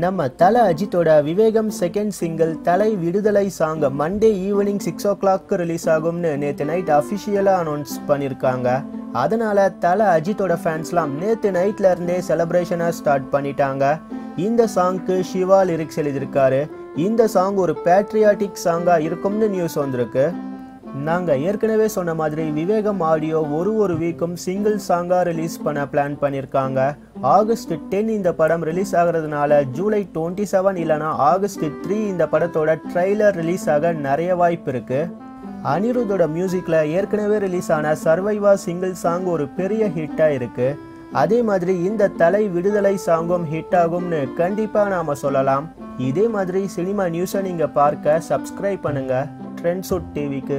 நம்ம தல அஜித்தோட விவேகம் செகண்ட் சிங்கிள் தலை விடுதலை song Monday evening 6 o'clock release ஆகும்னு நேற்று நைட் அஃபிஷியலாக அனௌன்ஸ் பண்ணியிருக்காங்க. அதனால தல அஜித்தோட ஃபேன்ஸ்லாம் நேற்று நைட்ல இருந்தே செலிப்ரேஷனை ஸ்டார்ட் பண்ணிட்டாங்க. இந்த சாங்க்கு சிவா லிரிக்ஸ் எழுதியிருக்காரு. இந்த சாங் ஒரு பேட்ரியாட்டிக் சாங்காக இருக்கும்னு நியூஸ் வந்திருக்கு. நாங்கள் ஏற்கனவே சொன்ன மாதிரி விவேகம் ஆடியோ ஒரு வீக்கும் சிங்கிள் சாங்காக ரிலீஸ் பண்ண பிளான் பண்ணியிருக்காங்க. ஆகஸ்ட் 10 இந்த படம் ரிலீஸ் ஆகிறதுனால ஜூலை 27 இல்லைனா ஆகஸ்ட் 3 இந்த படத்தோட ட்ரெய்லர் ரிலீஸ் ஆக நிறைய வாய்ப்பு இருக்கு. அனிருத்தோட மியூசிக்கில் ஏற்கனவே ரிலீஸ் ஆன சர்வைவா சிங்கிள் சாங் ஒரு பெரிய ஹிட்டாக இருக்கு. அதே மாதிரி இந்த தலை விடுதலை சாங்கும் ஹிட் ஆகும்னு கண்டிப்பாக நாம் சொல்லலாம். இதே மாதிரி சினிமா நியூஸை நீங்கள் பார்க்க சப்ஸ்கிரைப் பண்ணுங்கள் ட்ரெண்ட்ஸுட் டிவிக்கு.